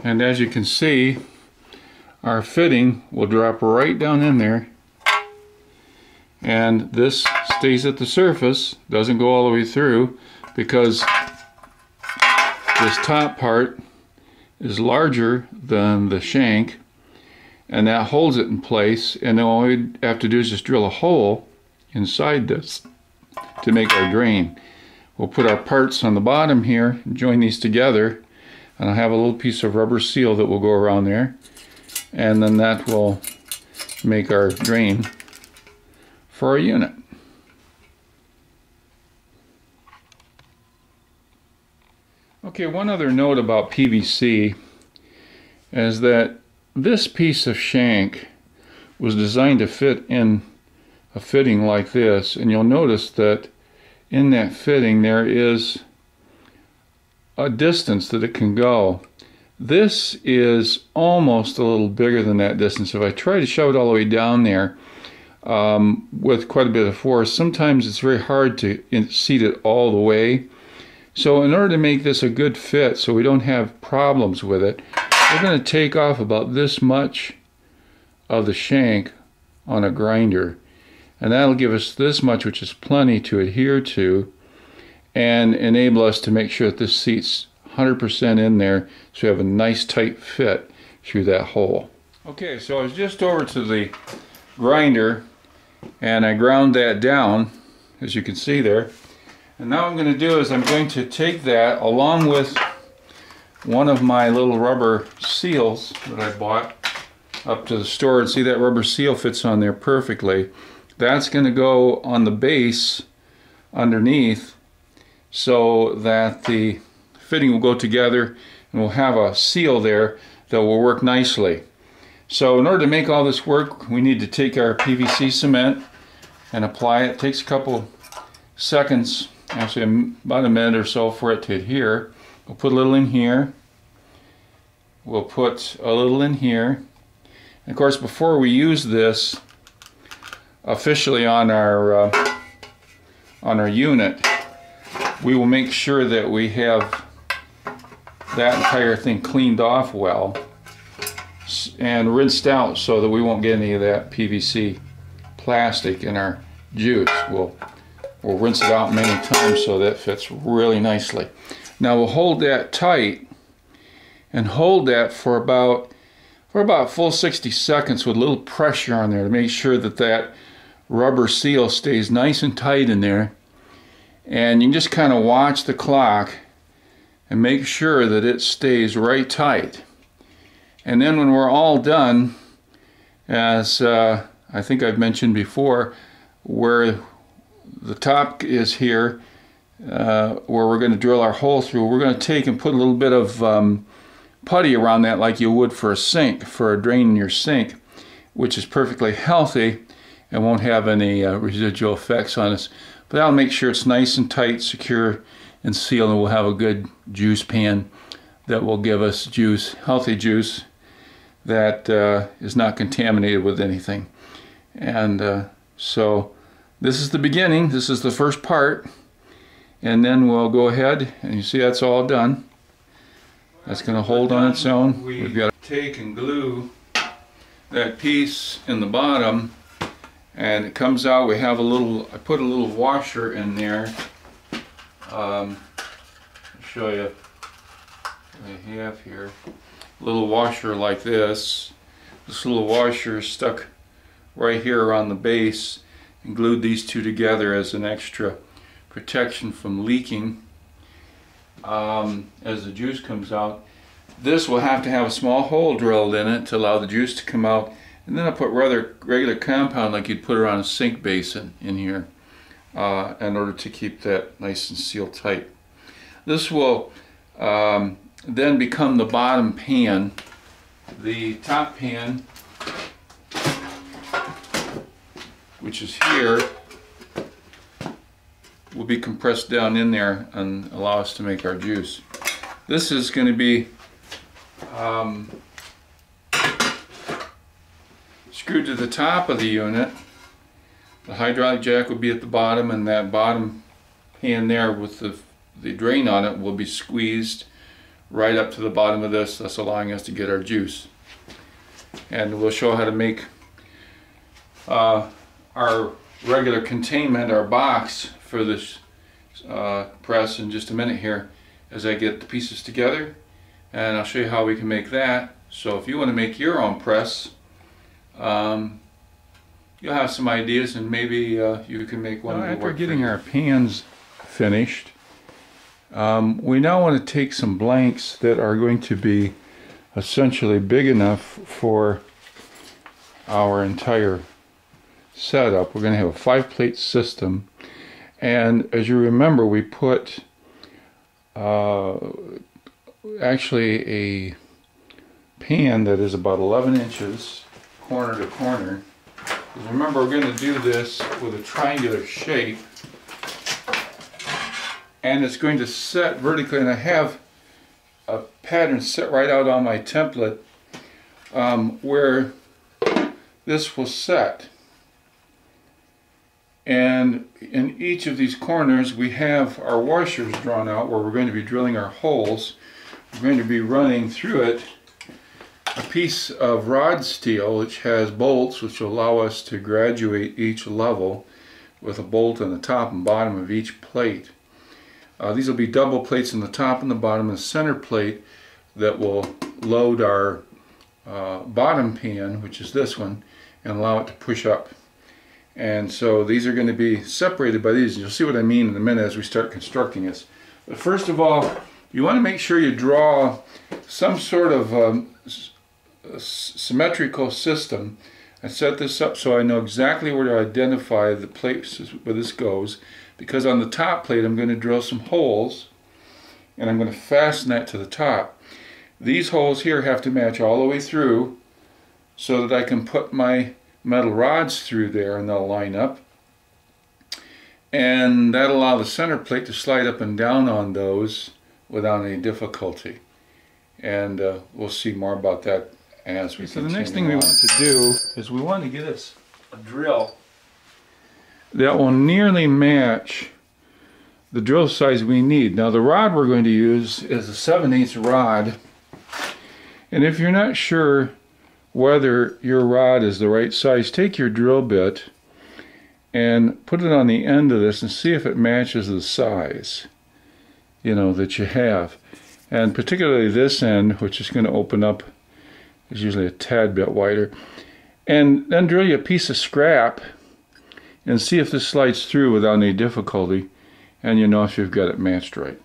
And as you can see, our fitting will drop right down in there, and this stays at the surface, doesn't go all the way through, because this top part is larger than the shank, and that holds it in place. And then all we have to do is just drill a hole inside this to make our drain. We'll put our parts on the bottom here and join these together, and I'll have a little piece of rubber seal that will go around there, and then that will make our drain for our unit. Okay, one other note about PVC is that this piece of shank was designed to fit in a fitting like this, and you'll notice that in that fitting there is a distance that it can go. This is almost a little bigger than that distance. If I try to shove it all the way down there with quite a bit of force, sometimes it's very hard to seat it all the way. So in order to make this a good fit so we don't have problems with it, we're going to take off about this much of the shank on a grinder, and that'll give us this much, which is plenty to adhere to and enable us to make sure that this seats 100% in there so we have a nice tight fit through that hole. Okay, so I was just over to the grinder and I ground that down, as you can see there. And now what I'm going to do is I'm going to take that along with one of my little rubber seals that I bought up to the store, and see that rubber seal fits on there perfectly. That's going to go on the base underneath so that the fitting will go together, and we'll have a seal there that will work nicely. So in order to make all this work, we need to take our PVC cement and apply it. It takes a couple seconds, actually about a minute or so, for it to adhere. We'll put a little in here. We'll put a little in here. And of course, before we use this officially on our unit, we will make sure that we have that entire thing cleaned off well and rinsed out so that we won't get any of that PVC plastic in our juice. We'll rinse it out many times so that fits really nicely. Now we'll hold that tight and hold that for about full 60 seconds with a little pressure on there to make sure that that rubber seal stays nice and tight in there. And you can just kind of watch the clock and make sure that it stays right tight. And then when we're all done, as I think I've mentioned before, where the top is here, where we're going to drill our hole through, we're going to take and put a little bit of putty around that like you would for a sink, for a drain in your sink, which is perfectly healthy and won't have any residual effects on us. But that'll make sure it's nice and tight, secure, and sealed, and we'll have a good juice pan that will give us juice, healthy juice that is not contaminated with anything. And so this is the beginning. This is the first part, and then we'll go ahead, and you see that's all done. That's going to hold on its own. We've got to take and glue that piece in the bottom, and it comes out. We have a little, I put a little washer in there. I'll show you what I have here. A little washer like this. This little washer is stuck right here around the base, and glued these two together as an extra protection from leaking as the juice comes out. This will have to have a small hole drilled in it to allow the juice to come out, and then I'll put rather regular compound like you'd put around a sink basin in here in order to keep that nice and sealed tight. This will then become the bottom pan. The top pan, which is here, will be compressed down in there and allow us to make our juice. This is going to be screwed to the top of the unit. The hydraulic jack will be at the bottom, and that bottom pan there with the drain on it will be squeezed right up to the bottom of this, thus allowing us to get our juice. And we'll show how to make our regular containment, our box for this press in just a minute here as I get the pieces together, and I'll show you how we can make that. So if you want to make your own press, you'll have some ideas, and maybe you can make one. After getting our pans finished, we now want to take some blanks that are going to be essentially big enough for our entire setup. We're going to have a 5-plate system, and as you remember, we put actually a pan that is about 11 inches corner to corner. Remember, we're going to do this with a triangular shape, and it's going to set vertically, and I have a pattern set right out on my template where this will set. And in each of these corners we have our washers drawn out where we're going to be drilling our holes. We're going to be running through it a piece of rod steel which has bolts which will allow us to graduate each level with a bolt on the top and bottom of each plate. These will be double plates on the top and the bottom, and the center plate that will load our bottom pan, which is this one, and allow it to push up. And so these are going to be separated by these. You'll see what I mean in a minute as we start constructing this. But first of all, you want to make sure you draw some sort of symmetrical system. I set this up so I know exactly where to identify the places where this goes, because on the top plate I'm going to drill some holes and I'm going to fasten that to the top. These holes here have to match all the way through so that I can put my metal rods through there and they'll line up, and that'll allow the center plate to slide up and down on those without any difficulty. And we'll see more about that as we continue. So the next thing we want to do is we want to get us a drill that will nearly match the drill size we need. Now the rod we're going to use is a 7/8 rod, and if you're not sure whether your rod is the right size, take your drill bit and put it on the end of this and see if it matches the size, you know, that you have. And particularly this end, which is going to open up, is usually a tad bit wider. And then drill you a piece of scrap and see if this slides through without any difficulty, and you know if you've got it matched right.